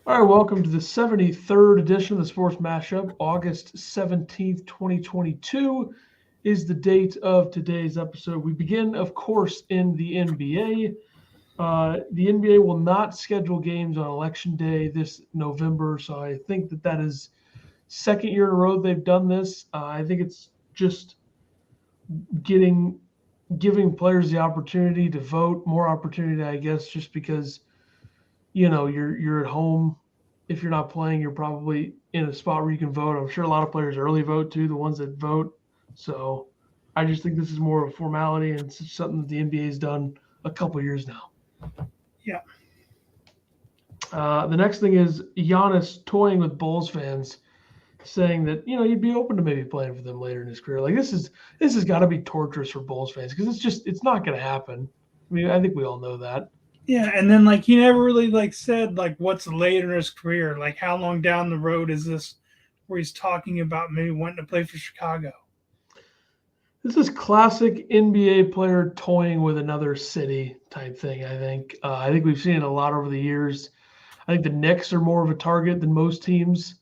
All right, welcome to the 73rd edition of the Sports Mashup. August 17th, 2022 is the date of today's episode. We begin, of course, in the NBA. The NBA will not schedule games on Election Day this November, so I think that is second year in a row they've done this. I think it's just giving players the opportunity to vote, more opportunity, I guess, just because you're at home. If you're not playing, you're probably in a spot where you can vote. I'm sure a lot of players early vote too, the ones that vote. So I just think this is more of a formality, and it's something that the NBA has done a couple years now. Yeah. The next thing is Giannis toying with Bulls fans, saying that he'd be open to maybe playing for them later in his career. Like this has got to be torturous for Bulls fans because it's not going to happen. I mean, I think we all know that. Yeah, and then he never really said what's later in his career, how long down the road is this where he's talking about maybe wanting to play for Chicago. This is classic NBA player toying with another city type thing. I think we've seen it a lot over the years. I think the Knicks are more of a target than most teams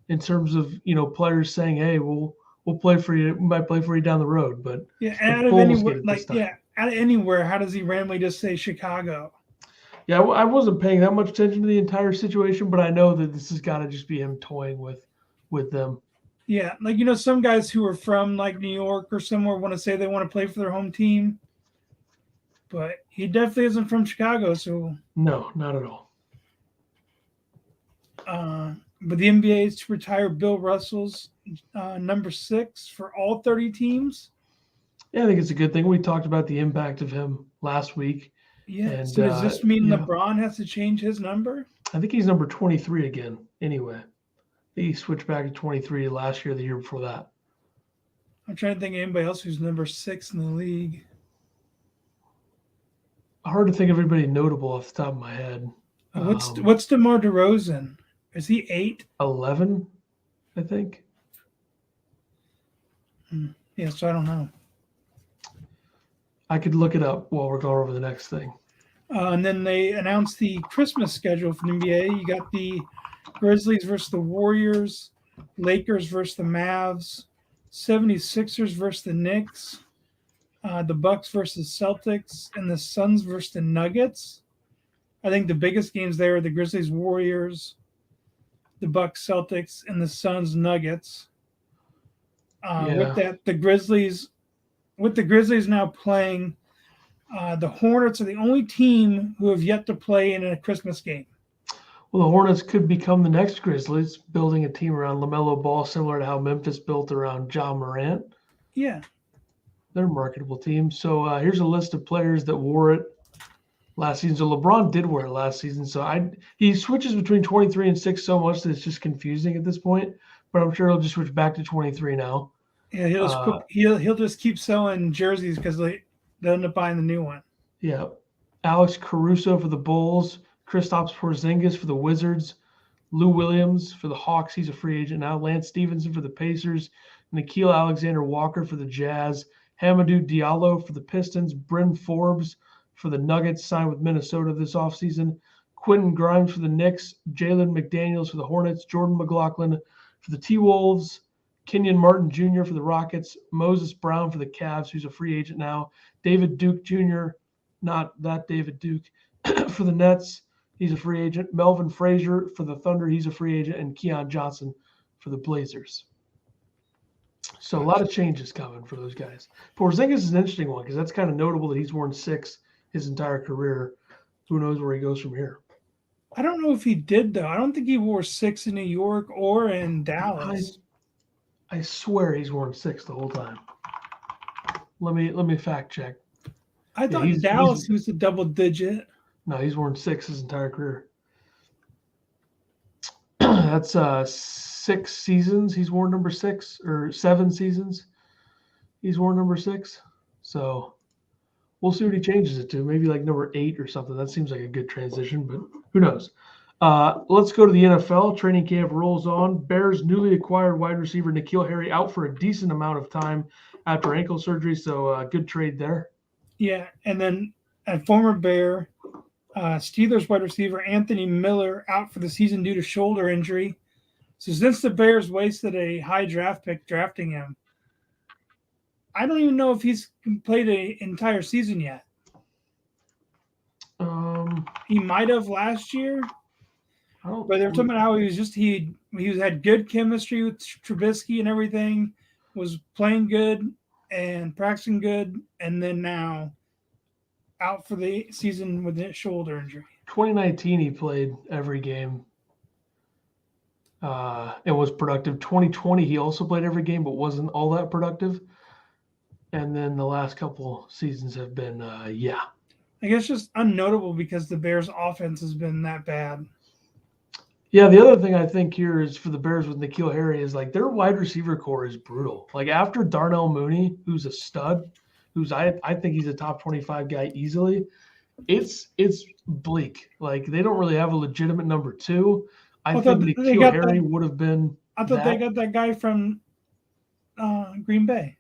in terms of players saying, "Hey, we'll play for you. We might play for you down the road." But yeah, out of anywhere, out of anywhere, how does he randomly just say Chicago? Yeah, I wasn't paying that much attention to the entire situation, but I know that this has got to just be him toying with them. Yeah, some guys who are from New York or somewhere want to say they want to play for their home team, but he definitely isn't from Chicago, so no, not at all. But the NBA is to retire Bill Russell's number 6 for all 30 teams. Yeah, I think it's a good thing. We talked about the impact of him last week. Yeah. And, so does this mean LeBron has to change his number? I think he's number 23 again. Anyway, he switched back to 23 last year, the year before that. I'm trying to think of anybody else who's number 6 in the league. Hard to think of anybody notable off the top of my head. What's DeMar DeRozan? Is he 8? 11, I think. Yeah, so I don't know. I could look it up while we're going over the next thing. And then they announced the Christmas schedule for the NBA. You got the Grizzlies versus the Warriors, Lakers versus the Mavs, 76ers versus the Knicks, the Bucks versus Celtics, and the Suns versus the Nuggets. I think the biggest games there are the Grizzlies Warriors, the Bucks Celtics, and the Suns Nuggets. With that, the Grizzlies now playing, the Hornets are the only team who have yet to play in a Christmas game. Well, the Hornets could become the next Grizzlies, building a team around LaMelo Ball, similar to how Memphis built around John Morant. Yeah. They're a marketable team. So here's a list of players that wore it last season. So LeBron did wear it last season. So he switches between 23 and 6 so much that it's just confusing at this point. But I'm sure he'll just switch back to 23 now. Yeah, he'll just keep selling jerseys because they'll end up buying the new one. Yeah. Alex Caruso for the Bulls, Kristaps Porzingis for the Wizards, Lou Williams for the Hawks. He's a free agent now. Lance Stevenson for the Pacers, Nickeil Alexander-Walker for the Jazz, Hamidou Diallo for the Pistons, Bryn Forbes for the Nuggets, signed with Minnesota this offseason, Quentin Grimes for the Knicks, Jalen McDaniels for the Hornets, Jordan McLaughlin for the T-Wolves, Kenyon Martin Jr. for the Rockets, Moses Brown for the Cavs, who's a free agent now, David Duke Jr., not that David Duke, for the Nets, he's a free agent, Melvin Frazier for the Thunder, he's a free agent, and Keon Johnson for the Blazers. So a lot of changes coming for those guys. Porzingis is an interesting one because that's kind of notable that he's worn 6 his entire career. Who knows where he goes from here? I don't know if he did, though. I don't think he wore 6 in New York or in Dallas. I swear he's worn 6 the whole time. Let me fact check. I thought Dallas was a double digit. No, he's worn 6 his entire career. That's 6 seasons. He's worn number 6, or 7 seasons. He's worn number 6. So we'll see what he changes it to. Maybe like number 8 or something. That seems like a good transition, but who knows? Let's go to the NFL. Training camp rolls on. Bears newly acquired wide receiver N'Keal Harry out for a decent amount of time after ankle surgery. So good trade there. Yeah, and then a former Bear, Steelers wide receiver Anthony Miller out for the season due to shoulder injury. So since the Bears wasted a high draft pick drafting him, I don't even know if he's played an entire season yet. He might have last year, but they were talking about how he had good chemistry with Trubisky and everything, was playing good and practicing good, and then now out for the season with a shoulder injury. 2019, he played every game. It was productive. 2020, he also played every game, but wasn't all that productive. And then the last couple seasons have been, I guess just unnotable because the Bears' offense has been that bad. Yeah, the other thing I think here is for the Bears with N'Keal Harry is like their wide receiver core is brutal. Like after Darnell Mooney, who's a stud, I think he's a top 25 guy easily. It's bleak. Like they don't really have a legitimate number two. I think N'Keal Harry would have been. I thought they got that guy from Green Bay.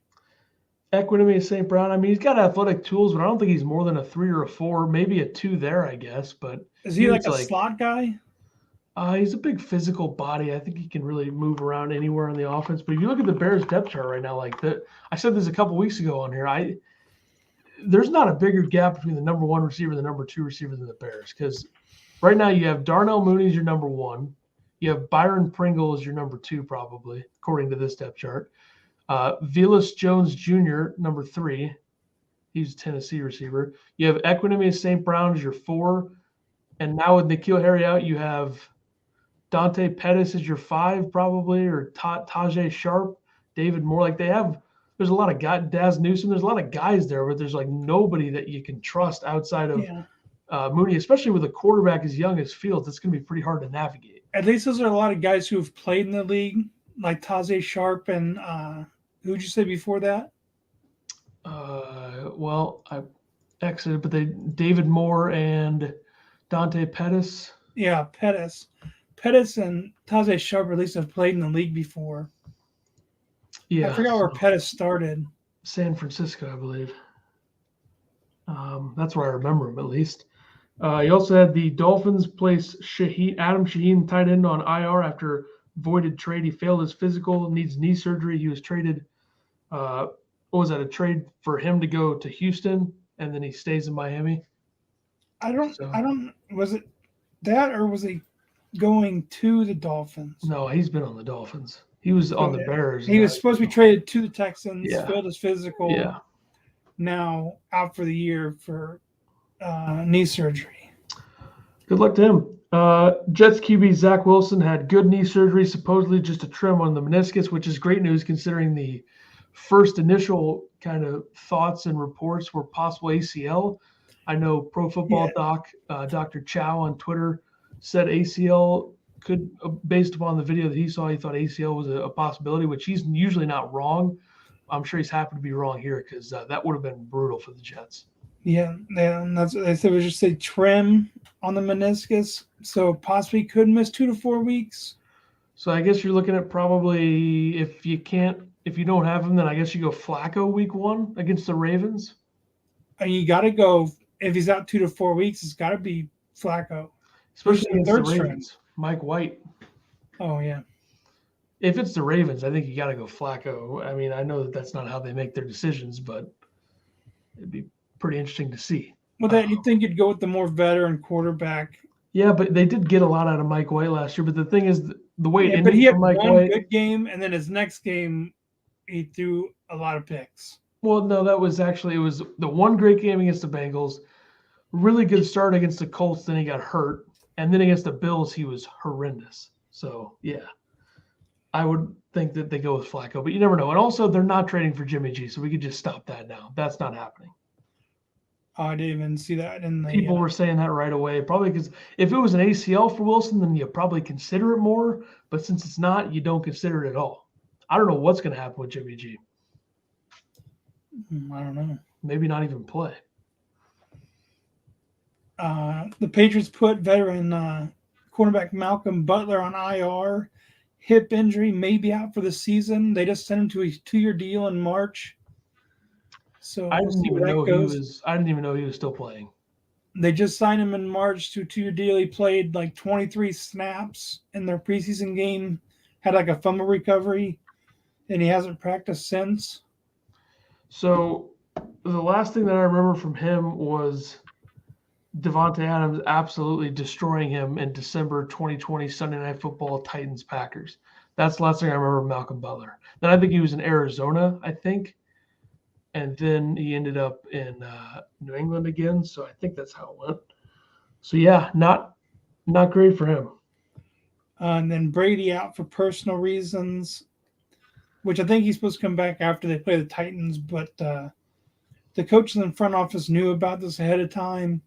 Equinemy St. Brown. I mean, he's got athletic tools, but I don't think he's more than a 3 or a 4, maybe a 2 there, I guess. But is he like a slot guy? He's a big physical body. I think he can really move around anywhere on the offense. But if you look at the Bears depth chart right now, I said this a couple weeks ago on here. There's not a bigger gap between the number 1 receiver and the number 2 receiver than the Bears, because right now you have Darnell Mooney as your number 1, you have Byron Pringle as your number 2, probably according to this depth chart. Velus Jones Jr., number 3. He's a Tennessee receiver. You have Equinemy St. Brown as your 4. And now with N'Keal Harry out, you have Dante Pettis as your 5, probably, or Tajay Sharp, David Moore. There's a lot of guys, Daz Newsome. There's a lot of guys there, but there's nobody that you can trust outside of Mooney, especially with a quarterback as young as Fields. It's going to be pretty hard to navigate. At least those are a lot of guys who have played in the league, like Tajay Sharp and who'd you say before that? I exited, but David Moore and Dante Pettis. Yeah, Pettis and Tajay Sharp at least have played in the league before. Yeah, I forgot where Pettis started. San Francisco, I believe. That's where I remember him at least. He also had the Dolphins place Adam Shaheen tight end on IR after voided trade. He failed his physical, needs knee surgery. He was traded. A trade for him to go to Houston, and then he stays in Miami? Was it that, or was he going to the Dolphins? No, he's been on the Dolphins. He was on the Bears. He was supposed to be traded to the Texans, failed his physical. Yeah. Now out for the year for knee surgery. Good luck to him. Jets QB Zach Wilson had good knee surgery, supposedly just a trim on the meniscus, which is great news considering the first initial kind of thoughts and reports were possible ACL. I know Pro Football Doc, Dr. Chow on Twitter said ACL could, based upon the video that he saw, he thought ACL was a possibility, which he's usually not wrong. I'm sure he's happy to be wrong here because that would have been brutal for the Jets. Yeah, and that's what they said was just a trim on the meniscus, so possibly could miss 2 to 4 weeks. So I guess you're looking at probably if you don't have him, then I guess you go Flacco week 1 against the Ravens. And you got to go, if he's out 2 to 4 weeks, it's got to be Flacco. Especially against the Ravens. String. Mike White. Oh, yeah. If it's the Ravens, I think you got to go Flacco. I mean, I know that's not how they make their decisions, but it'd be pretty interesting to see. Well, you'd think you'd go with the more veteran quarterback. Yeah, but they did get a lot out of Mike White last year. But the thing is, the way but he had one good game, and then his next game, he threw a lot of picks. Well, no, it was the one great game against the Bengals, really good start against the Colts, then he got hurt, and then against the Bills, he was horrendous. So, yeah, I would think that they go with Flacco, but you never know. And also, they're not trading for Jimmy G, so we could just stop that now. That's not happening. Oh, I didn't even see that in the. People were saying that right away, probably because if it was an ACL for Wilson, then you probably consider it more. But since it's not, you don't consider it at all. I don't know what's going to happen with Jimmy G. I don't know. Maybe not even play. The Patriots put veteran cornerback Malcolm Butler on IR. Hip injury, maybe out for the season. They just sent him to a 2-year deal in March. So I didn't even know he was still playing. They just signed him in March to a 2-year deal. He played like 23 snaps in their preseason game, had like a fumble recovery, and he hasn't practiced since. So the last thing that I remember from him was Devontae Adams absolutely destroying him in December 2020 Sunday Night Football Titans Packers. That's the last thing I remember of Malcolm Butler. Then I think he was in Arizona, I think, and then he ended up in New England again. So I think that's how it went. So yeah, not great for him. And then Brady out for personal reasons, which I think he's supposed to come back after they play the Titans. But the coaches in the front office knew about this ahead of time.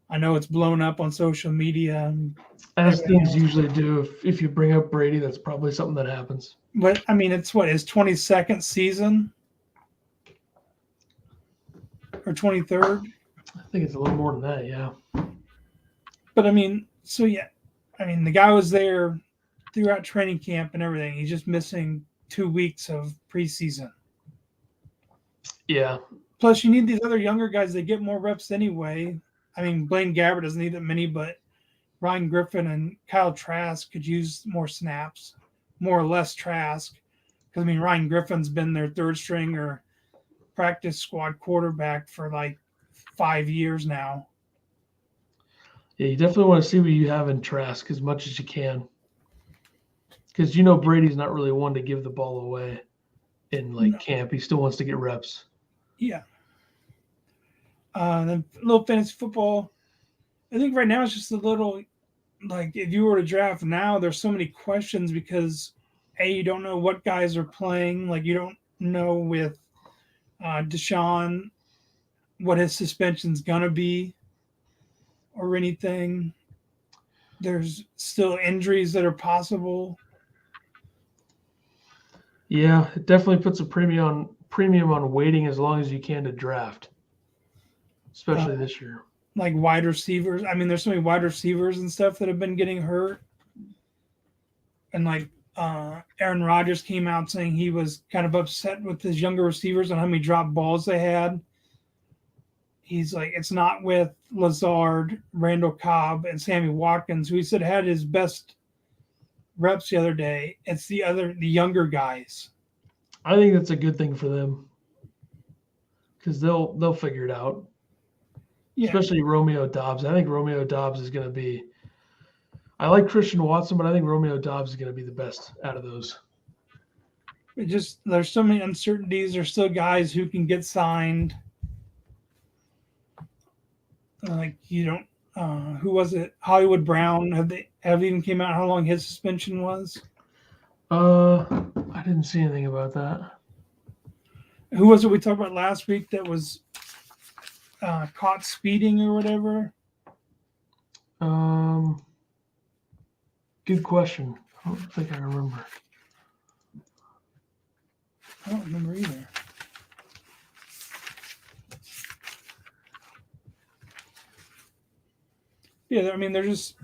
I know it's blown up on social media. As things usually do. If you bring up Brady, that's probably something that happens. But, I mean, it's what, his 22nd season? Or 23rd? I think it's a little more than that, yeah. But, I mean, so, yeah. I mean, the guy was there throughout training camp and everything. He's just missing 2 weeks of preseason. Yeah. Plus, you need these other younger guys that get more reps anyway. I mean, Blaine Gabbert doesn't need that many, but Ryan Griffin and Kyle Trask could use more snaps, more or less Trask. Because, I mean, Ryan Griffin's been their third string or practice squad quarterback for like 5 years now. Yeah, you definitely want to see what you have in Trask as much as you can. Because you know Brady's not really one to give the ball away in camp. He still wants to get reps. Yeah. Then a little fantasy football. I think right now it's just a little like if you were to draft now, there's so many questions because you don't know what guys are playing. Like you don't know with Deshaun what his suspension's gonna be or anything. There's still injuries that are possible. Yeah, it definitely puts a premium on waiting as long as you can to draft, especially this year. Like wide receivers. I mean, there's so many wide receivers and stuff that have been getting hurt. And like Aaron Rodgers came out saying he was kind of upset with his younger receivers on how many drop balls they had. He's like, it's not with Lazard, Randall Cobb, and Sammy Watkins, who he said had his best reps the other day. It's the younger guys. I think that's a good thing for them because they'll figure it out. Yeah. Especially Romeo Doubs. I think Romeo Doubs is going to be – I like Christian Watson, but I think Romeo Doubs is going to be the best out of those. There's so many uncertainties. There's still guys who can get signed. Like you don't who was it? Hollywood Brown. Have even came out how long his suspension was? I didn't see anything about that. Who was it we talked about last week that was caught speeding or whatever? Good question. I don't think I remember. I don't remember either. Yeah, I mean, they're just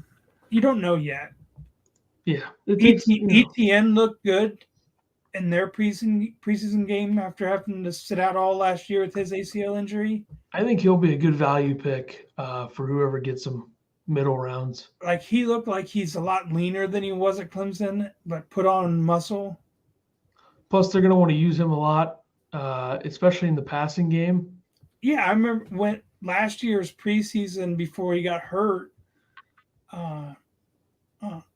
you don't know yet. Yeah, ETN looked good in their preseason game after having to sit out all last year with his ACL injury. I think he'll be a good value pick for whoever gets him middle rounds. Like he looked like he's a lot leaner than he was at Clemson, but put on muscle. Plus, they're going to want to use him a lot, especially in the passing game. Yeah, I remember when last year's preseason before he got hurt,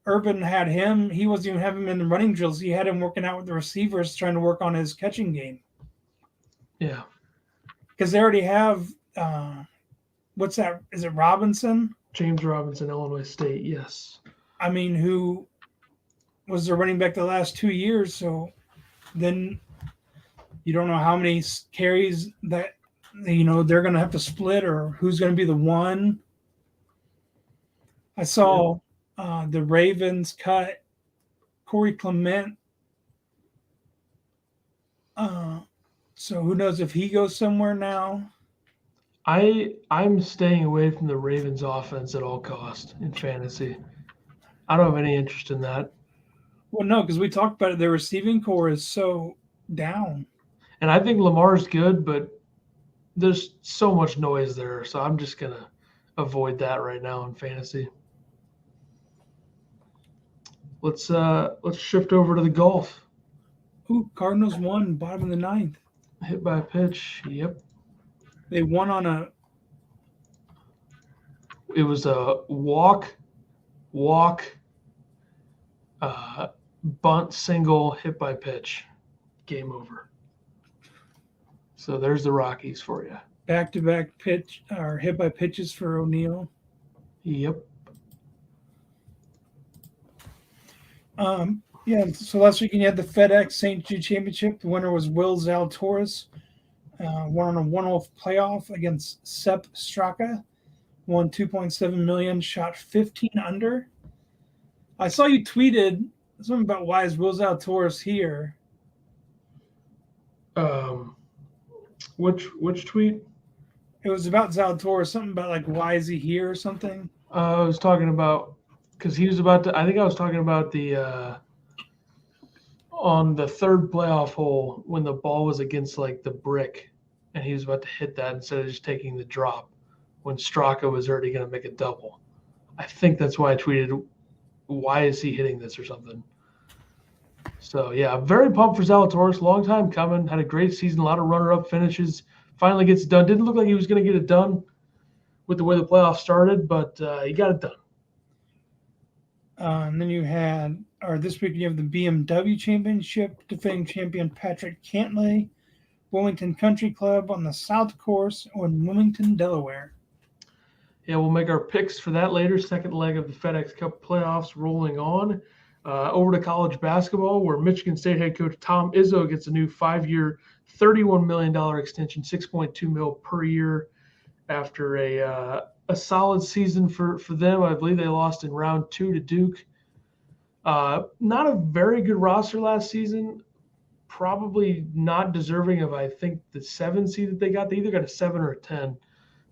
Urban had him. He wasn't even having him in the running drills. He had him working out with the receivers, trying to work on his catching game. Yeah, because they already have what's that? Is it Robinson? James Robinson, Illinois State. Yes. I mean, who was their running back the last 2 years? So then you don't know how many carries that they're going to have to split or who's going to be the one. I saw the Ravens cut Corey Clement. So who knows if he goes somewhere now? I'm staying away from the Ravens offense at all cost in fantasy. I don't have any interest in that. Well, no, because we talked about it. Their receiving core is so down. And I think Lamar's good, but there's so much noise there. So I'm just going to avoid that right now in fantasy. Let's shift over to the golf. Ooh, Cardinals won, bottom of the ninth. Hit by a pitch. Yep. They won on a. It was a walk, bunt, single, hit by pitch. Game over. So there's the Rockies for you. Back-to-back pitch or hit by pitches for O'Neill. Yep. Yeah, so last weekend you had the FedEx St. Jude Championship. The winner was Will Zalatoris. Won on a one-hole playoff against Sepp Straka. Won $2.7 million, shot 15 under. I saw you tweeted something about why is Will Zalatoris here. Which tweet? It was about Zalatoris, something about like why is he here or something. I was talking about because he was about to. I think I was talking about the on the third playoff hole when the ball was against like the brick, and he was about to hit that instead of just taking the drop when Straka was already going to make a double. I think that's why I tweeted, "Why is he hitting this?" or something. So yeah, very pumped for Zalatoris. Long time coming. Had a great season. A lot of runner-up finishes. Finally gets it done. Didn't look like he was going to get it done with the way the playoffs started, but he got it done. And then you had, or this week you have the BMW Championship, defending champion Patrick Cantlay, Wilmington Country Club on the South Course in Wilmington, Delaware. Yeah, we'll make our picks for that later. Second leg of the FedEx Cup playoffs rolling on. Over to college basketball, where Michigan State head coach Tom Izzo gets a new 5-year, $31 million extension, $6.2 million per year after a solid season for them. I believe they lost in round 2 to Duke. Not a very good roster last season. Probably not deserving of, I think, the 7 seed that they got. They either got a 7 or a 10.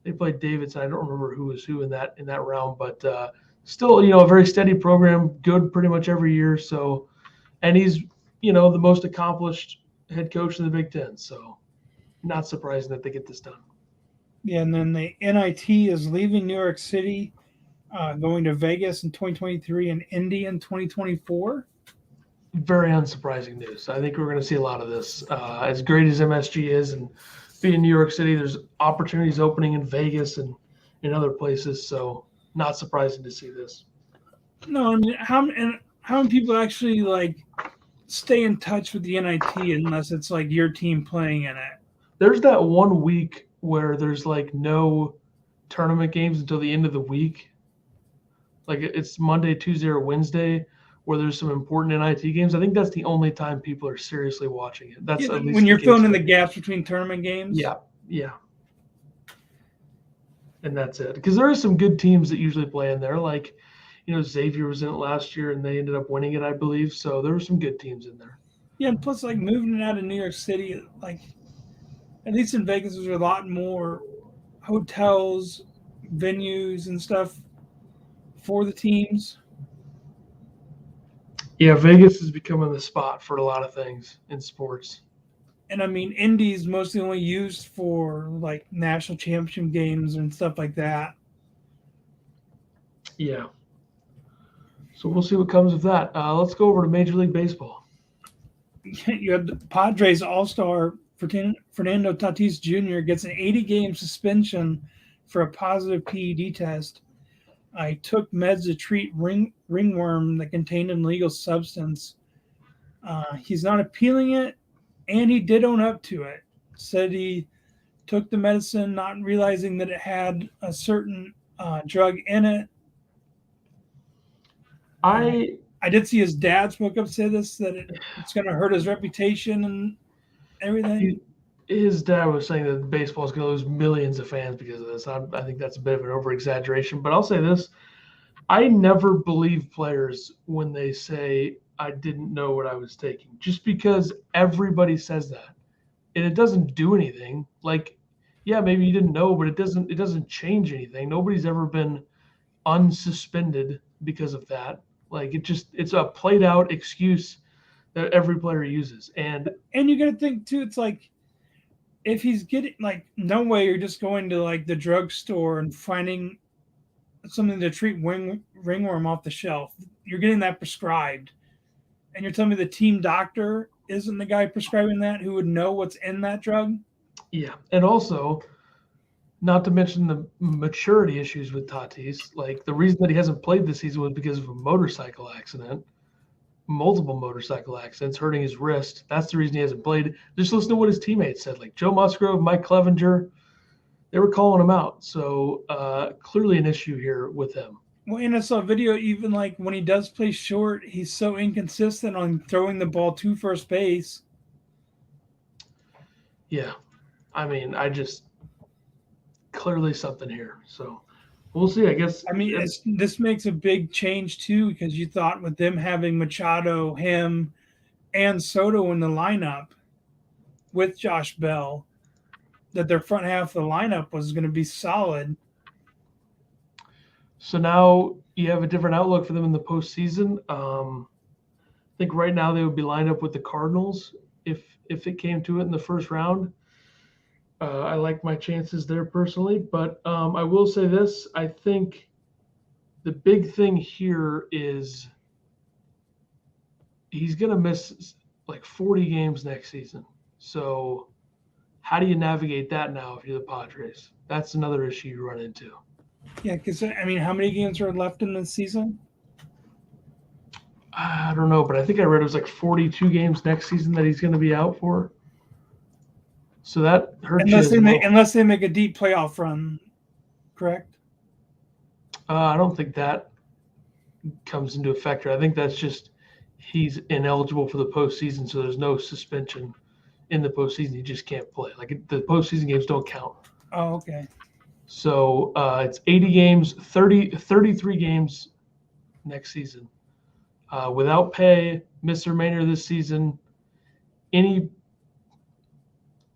They played Davidson. I don't remember who was who in that round, but still, a very steady program, good pretty much every year. So, and he's, the most accomplished head coach in the Big Ten. So, not surprising that they get this done. Yeah, and then the NIT is leaving New York City, going to Vegas in 2023 and Indy in 2024. Very unsurprising news. I think we're going to see a lot of this. As great as MSG is and being in New York City, there's opportunities opening in Vegas and in other places. So not surprising to see this. No, I mean, how many people actually like stay in touch with the NIT unless it's like your team playing in it? There's that 1 week where there's like no tournament games until the end of the week. Like it's Monday, Tuesday, or Wednesday where there's some important NIT games. I think that's the only time people are seriously watching it. That's at least when you're filling in the gaps between tournament games. Yeah. And that's it. Because there are some good teams that usually play in there. Like, Xavier was in it last year and they ended up winning it, I believe. So there were some good teams in there. Yeah, and plus like moving it out of New York City, like at least in Vegas, there's a lot more hotels, venues, and stuff for the teams. Yeah, Vegas is becoming the spot for a lot of things in sports. And I mean, Indy's mostly only used for like national championship games and stuff like that. Yeah. So we'll see what comes of that. Let's go over to Major League Baseball. You had the Padres All-Star Fernando Tatis Jr. gets an 80-game suspension for a positive PED test. I took meds to treat ringworm that contained an illegal substance. He's not appealing it, and he did own up to it. Said he took the medicine not realizing that it had a certain drug in it. I did see his dad spoke up, say this, that it's going to hurt his reputation and everything. His dad was saying that baseball is going to lose millions of fans because of this. I think that's a bit of an over-exaggeration. But I'll say this. I never believe players when they say, I didn't know what I was taking, just because everybody says that. And it doesn't do anything. Like, yeah, maybe you didn't know, but it doesn't change anything. Nobody's ever been unsuspended because of that. Like, it's a played out excuse that every player uses. And you got to think too, it's like, if he's getting, like, no way you're just going to like the drugstore and finding something to treat ringworm off the shelf. You're getting that prescribed, and you're telling me the team doctor isn't the guy prescribing that who would know what's in that drug? Yeah, and also, not to mention the maturity issues with Tatis. Like the reason that he hasn't played this season was because of a motorcycle accident, multiple motorcycle accidents, hurting his wrist. That's the reason he hasn't played. Just listen to what his teammates said, like Joe Musgrove, Mike Clevenger. They were calling him out. So clearly an issue here with him. Well, and I saw a video, even like when he does play short, he's so inconsistent on throwing the ball to first base. Yeah. I mean, clearly something here. So we'll see, I guess. I mean, this makes a big change too, because you thought with them having Machado, him, and Soto in the lineup with Josh Bell, that their front half of the lineup was going to be solid. So now you have a different outlook for them in the postseason. I think right now they would be lined up with the Cardinals if it came to it in the first round. I like my chances there personally, but I will say this. I think the big thing here is he's going to miss like 40 games next season. So how do you navigate that now if you're the Padres? That's another issue you run into. Yeah, because, I mean, how many games are left in the season? I don't know, but I think I read it was like 42 games next season that he's going to be out for. So that hurts unless they make a deep playoff run, correct? I don't think that comes into effect here. I think that's just he's ineligible for the postseason, so there's no suspension in the postseason. He just can't play. Like the postseason games don't count. Oh, okay. So it's 80 games, 33 games next season. Without pay, miss the remainder of this season.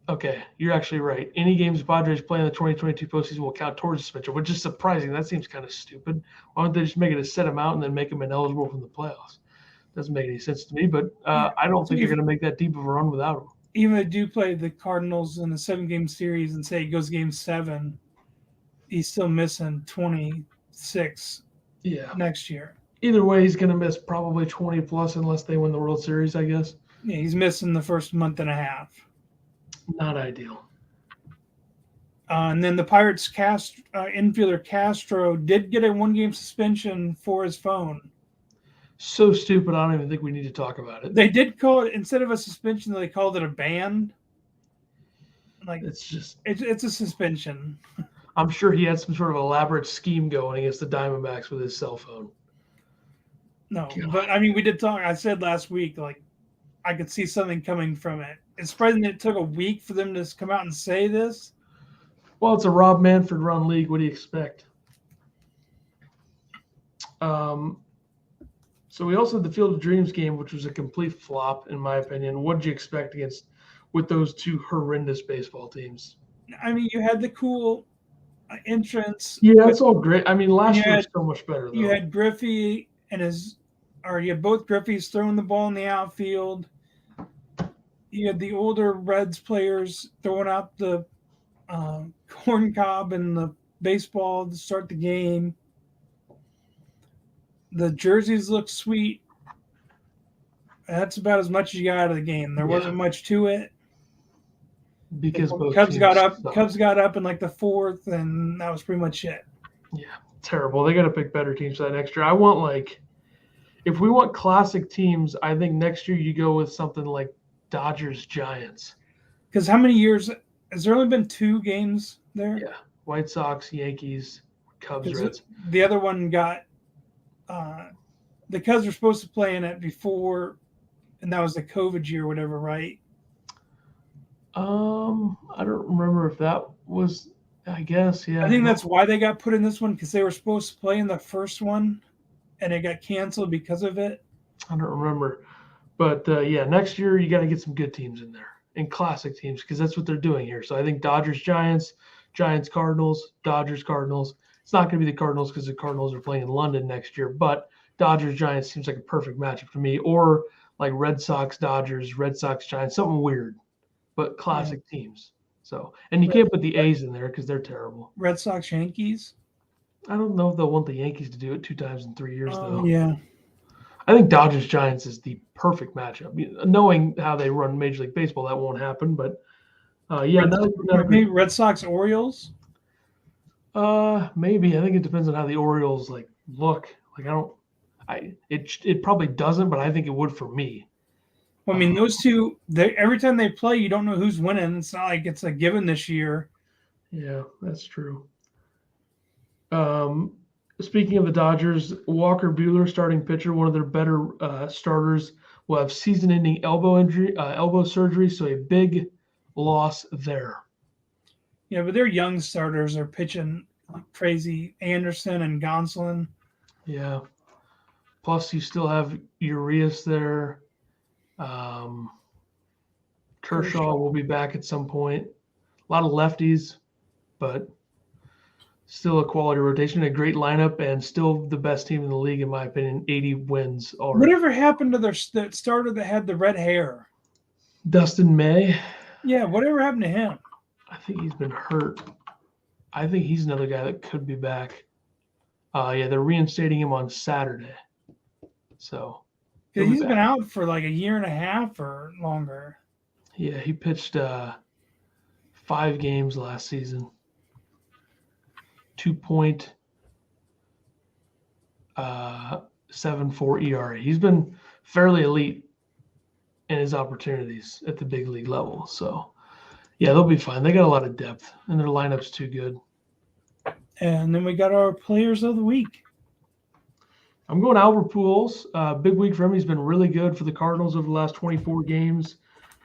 Okay, you're actually right. Any games the Padres play in the 2022 postseason will count towards suspension, which is surprising. That seems kind of stupid. Why don't they just make it a set amount and then make them ineligible from the playoffs? Doesn't make any sense to me, but I don't think they're going to make that deep of a run without him. Even if they do play the Cardinals in a 7-game series and say it goes game 7, he's still missing 26 next year. Either way, he's going to miss probably 20 plus unless they win the World Series, I guess. Yeah, he's missing the first month and a half. Not ideal. And then the Pirates infielder Castro did get a 1-game suspension for his phone. So stupid, I don't even think we need to talk about it. They did call it, instead of a suspension, they called it a ban. Like it's a suspension. I'm sure he had some sort of elaborate scheme going against the Diamondbacks with his cell phone. No, God. But I mean, we did talk. I said last week, like, I could see something coming from it. It's surprising it took a week for them to come out and say this. Well, it's a Rob Manfred run league. What do you expect? So we also had the Field of Dreams game, which was a complete flop, in my opinion. What did you expect with those two horrendous baseball teams? I mean, you had the cool entrance. Yeah, that's all great. I mean, last year was so much better, though. You had Griffey you had both Griffeys throwing the ball in the outfield. You had the older Reds players throwing out the corn cob and the baseball to start the game. The jerseys look sweet. That's about as much as you got out of the game. There wasn't much to it. Because both Cubs got up in like the 4th, and that was pretty much it. Yeah, terrible. They got to pick better teams for that next year. I want if we want classic teams, I think next year you go with something like Dodgers Giants. Because how many years has there only been 2 games there? Yeah, White Sox, Yankees, Cubs, Reds. The other one got the Cubs were supposed to play in it before, and that was the COVID year or whatever, right? I don't remember if that was. I guess, yeah. I think that's why they got put in this one, because they were supposed to play in the first one, and it got canceled because of it. I don't remember. But, next year you got to get some good teams in there and classic teams because that's what they're doing here. So I think Dodgers, Giants, Giants, Cardinals, Dodgers, Cardinals. It's not going to be the Cardinals because the Cardinals are playing in London next year. But Dodgers, Giants seems like a perfect matchup to me. Or like Red Sox, Dodgers, Red Sox, Giants, something weird, but classic teams. So, and you can't put the A's in there because they're terrible. Red Sox, Yankees? I don't know if they'll want the Yankees to do it 2 times in 3 years, though. Yeah. I think Dodgers Giants is the perfect matchup. Knowing how they run Major League Baseball, that won't happen. But yeah, Maybe Red Sox Orioles. maybe. I think it depends on how the Orioles look. It probably doesn't, but I think it would for me. Well, I mean, those two. Every time they play, you don't know who's winning. It's not like it's a given this year. Yeah, that's true. Speaking of the Dodgers, Walker Buehler, starting pitcher, one of their better starters, will have season-ending elbow surgery, so a big loss there. Yeah, but their young starters are pitching like crazy. Anderson and Gonsolin. Yeah. Plus, you still have Urias there. Kershaw will be back at some point. A lot of lefties, but still a quality rotation, a great lineup, and still the best team in the league, in my opinion. 80 wins already. Whatever happened to their starter that had the red hair? Dustin May. Yeah, whatever happened to him? I think he's been hurt. I think he's another guy that could be back. Yeah, they're reinstating him on Saturday. So he's been out for like a year and a half or longer. Yeah, he pitched 5 games last season. 2.74 ERA. He's been fairly elite in his opportunities at the big league level. So, yeah, they'll be fine. They got a lot of depth, and their lineup's too good. And then we got our players of the week. I'm going Albert Pujols. Big week for him. He's been really good for the Cardinals over the last 24 games.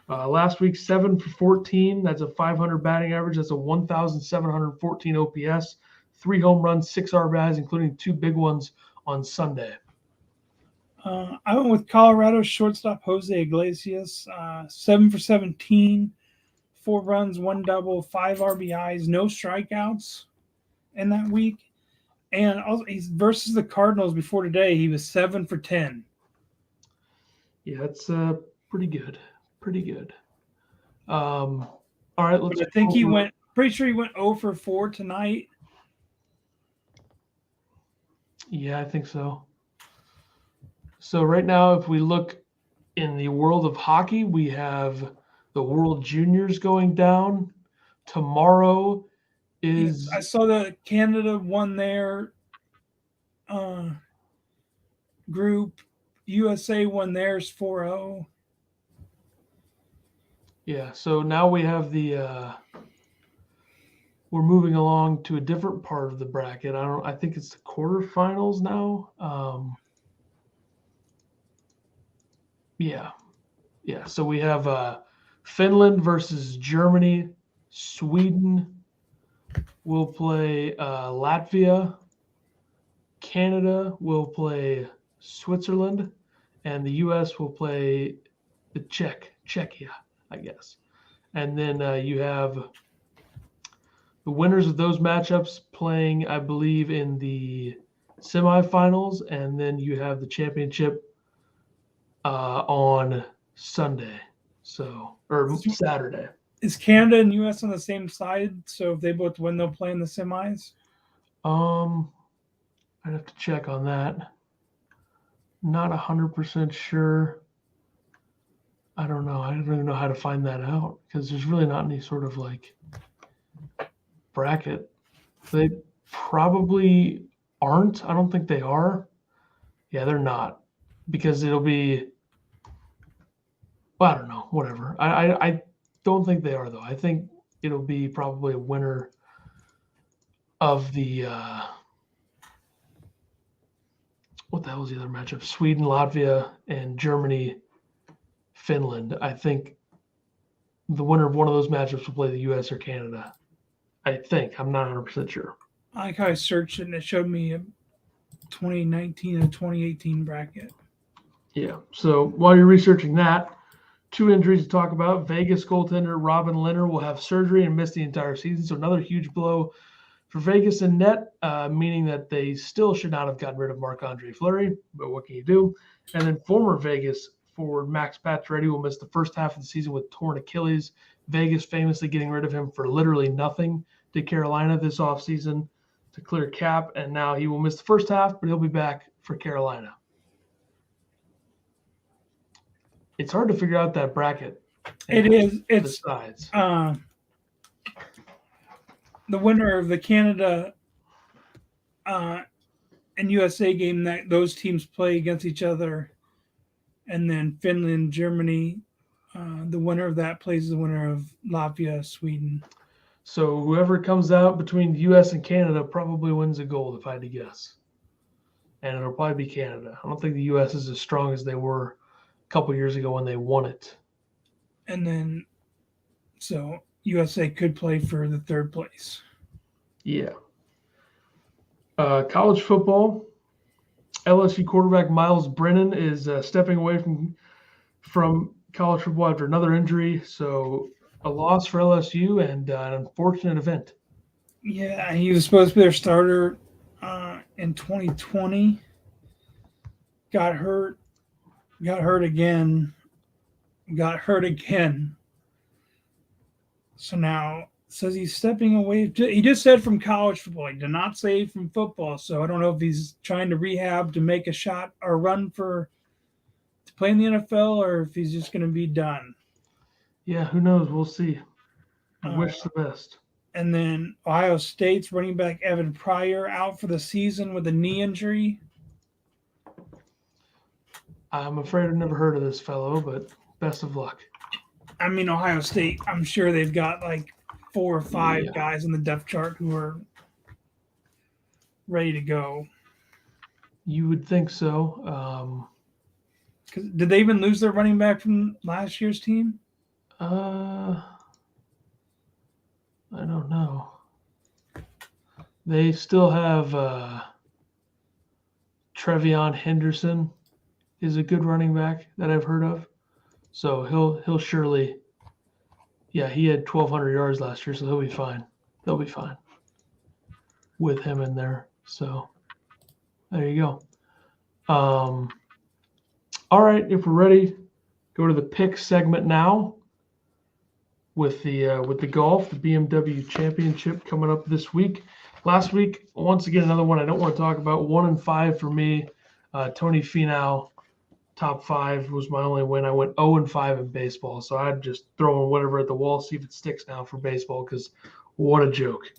Last week, 7 for 14. That's a 500 batting average. That's a 1,714 OPS. 3 home runs, 6 RBIs, including 2 big ones on Sunday. I went with Colorado shortstop Jose Iglesias. 7 for 17, 4 runs, 1 double, 5 RBIs, no strikeouts in that week. And also, he's versus the Cardinals before today, he was 7 for 10. Yeah, that's pretty good. Pretty good. All right, let's. But I think he went. Pretty sure he went 0 for 4 tonight. Yeah, I think so. So right now, if we look in the world of hockey, we have the World Juniors going down. Tomorrow is. I saw that Canada won their group. USA won theirs 4-0. Yeah, so now we have we're moving along to a different part of the bracket. I think it's the quarterfinals now. Yeah. So we have Finland versus Germany. Sweden will play Latvia. Canada will play Switzerland, and the U.S. will play the Czechia, I guess. And then you have the winners of those matchups playing, I believe, in the semifinals, and then you have the championship on Sunday, or Saturday. Is Canada and U.S. on the same side? So if they both win, they'll play in the semis? I'd have to check on that. Not 100% sure. I don't know. I don't even know how to find that out because there's really not any sort of bracket. They probably aren't. I don't think they are. Yeah, they're not because it'll be. Well, I don't know. Whatever. I don't think they are though. I think it'll be probably a winner of the. What the hell is the other matchup? Sweden, Latvia, and Germany, Finland. I think the winner of one of those matchups will play the U.S. or Canada. I think. I'm not 100% sure. I searched it and it showed me a 2019 and 2018 bracket. Yeah. So while you're researching that, 2 injuries to talk about. Vegas goaltender Robin Lehner will have surgery and miss the entire season. So another huge blow for Vegas and net, meaning that they still should not have gotten rid of Marc-Andre Fleury, but what can you do? And then former Vegas forward Max Pacioretty will miss the first half of the season with torn Achilles. Vegas famously getting rid of him for literally nothing to Carolina this offseason. to clear cap, and now he will miss the first half, but he'll be back for Carolina. It's hard to figure out that bracket. It is. It's sides. The winner of the Canada and USA game, that those teams play against each other, and then Finland, Germany. The winner of that plays the winner of Latvia, Sweden. So whoever comes out between the U.S. and Canada probably wins the gold, if I had to guess. And it'll probably be Canada. I don't think the U.S. is as strong as they were a couple years ago when they won it. And then, so USA could play for the third place. Yeah. College football, LSU quarterback Miles Brennan is stepping away from college football after another injury. So a loss for LSU and an unfortunate event. Yeah, he was supposed to be their starter in 2020. Got hurt again. So now says he's stepping away. He just said from college football. He did not say from football. So I don't know if he's trying to rehab to make a shot or run to play in the NFL, or if he's just going to be done. Yeah, who knows? We'll see. I wish the best. And then Ohio State's running back Evan Pryor out for the season with a knee injury. I'm afraid I've never heard of this fellow, but best of luck. I mean, Ohio State, I'm sure they've got like 4 or 5 guys in the depth chart who are ready to go. You would think so. Did they even lose their running back from last year's team? I don't know. They still have Trevion Henderson is a good running back that I've heard of. So he'll surely, yeah, he had 1,200 yards last year, so he'll be fine. They'll be fine with him in there. So there you go. All right, if we're ready, go to the pick segment now. With the golf, the BMW Championship coming up this week. Last week, once again, another one I don't want to talk about. 1-5 for me. Tony Finau, top 5 was my only win. I went 0-5 in baseball, so I'd just throw whatever at the wall, see if it sticks now for baseball. Because what a joke!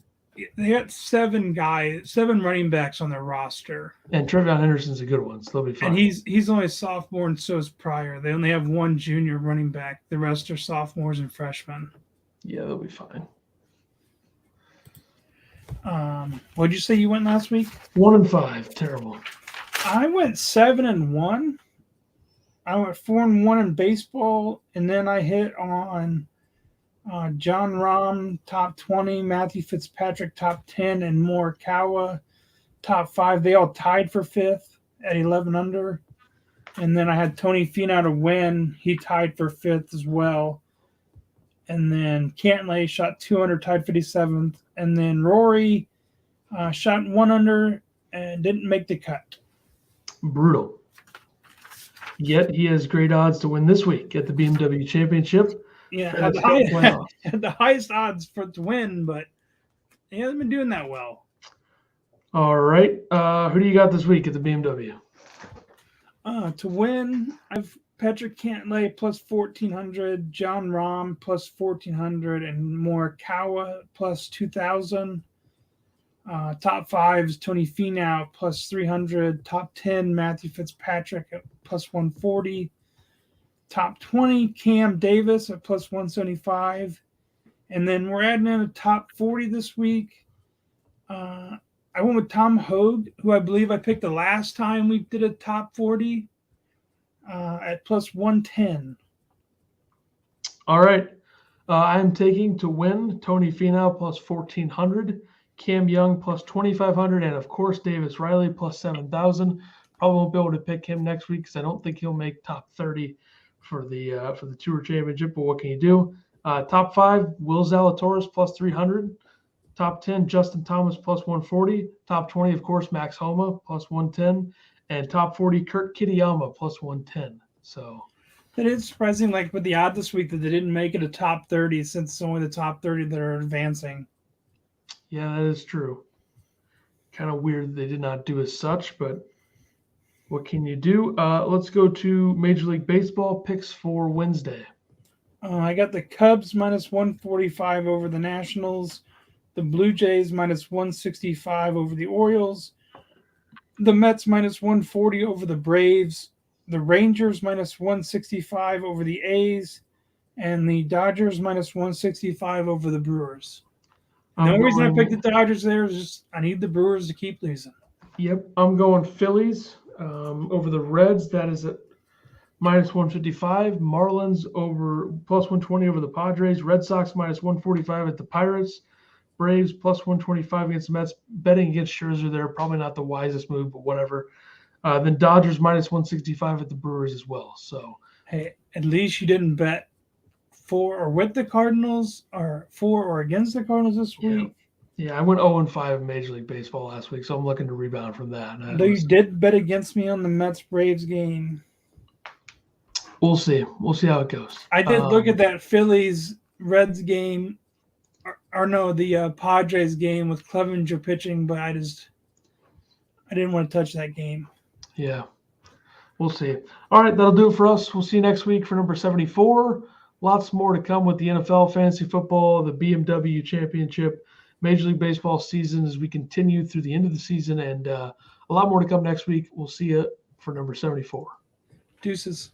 They got 7 running backs on their roster, and Trevion Henderson's a good one, so they'll be fine. And he's only a sophomore, and so is Pryor. They only have 1 junior running back. The rest are sophomores and freshmen. Yeah, they'll be fine. What did you say you went last week? 1-5, terrible. I went 7-1. I went 4-1 in baseball, and then I hit on John Rahm, top 20, Matthew Fitzpatrick, top 10, and Morikawa, top 5. They all tied for 5th at 11 under. And then I had Tony Finau to win. He tied for 5th as well. And then Cantlay shot 200, tied 57th. And then Rory shot 1 under and didn't make the cut. Brutal. Yet he has great odds to win this week at the BMW Championship. Yeah, had the highest odds to win, but he hasn't been doing that well. All right. Who do you got this week at the BMW? To win, I've Patrick Cantlay plus 1,400, John Rahm plus 1,400, and Morikawa plus 2,000. Top 5 is Tony Finau plus 300. Top 10, Matthew Fitzpatrick at plus 140. Top 20, Cam Davis at plus 175. And then we're adding in a top 40 this week. I went with Tom Hogue, who I believe I picked the last time we did a top 40 at plus 110. All right. I'm taking to win Tony Finau plus 1,400, Cam Young plus 2,500, and of course Davis Riley plus 7,000. Probably won't be able to pick him next week because I don't think he'll make top 30 for the Tour Championship. But what can you do? Top 5, Will Zalatoris plus 300. Top 10, Justin Thomas plus 140. Top 20, of course, Max Homa plus 110. And top 40, Kurt Kitayama plus 110. So it is surprising, like with the odd this week, that they didn't make it a top 30 since it's only the top 30 that are advancing. Yeah, that is true. Kind of weird that they did not do as such, but what can you do? Let's go to Major League Baseball picks for Wednesday. I got the Cubs minus 145 over the Nationals, the Blue Jays minus 165 over the Orioles, the Mets minus 140 over the Braves, the Rangers minus 165 over the A's, and the Dodgers minus 165 over the Brewers. And the only reason I picked the Dodgers there is just I need the Brewers to keep losing. Yep, I'm going Phillies over the Reds. That is at minus 155. Marlins over plus 120 over the Padres. Red Sox minus 145 at the Pirates. Braves plus 125 against the Mets. Betting against Scherzer there, probably not the wisest move, but whatever. Then Dodgers minus 165 at the Brewers as well. So, hey, at least you didn't bet for or with the Cardinals or for or against the Cardinals this week. Yeah, I went 0-5 in Major League Baseball last week, so I'm looking to rebound from that. Though you did bet against me on the Mets-Braves game. We'll see. We'll see how it goes. I did look at that Phillies-Reds game, or no, the Padres game with Clevenger pitching, but I didn't want to touch that game. Yeah, we'll see. All right, that'll do it for us. We'll see you next week for number 74. Lots more to come with the NFL, fantasy football, the BMW Championship, Major League Baseball season as we continue through the end of the season, and a lot more to come next week. We'll see you for number 74. Deuces.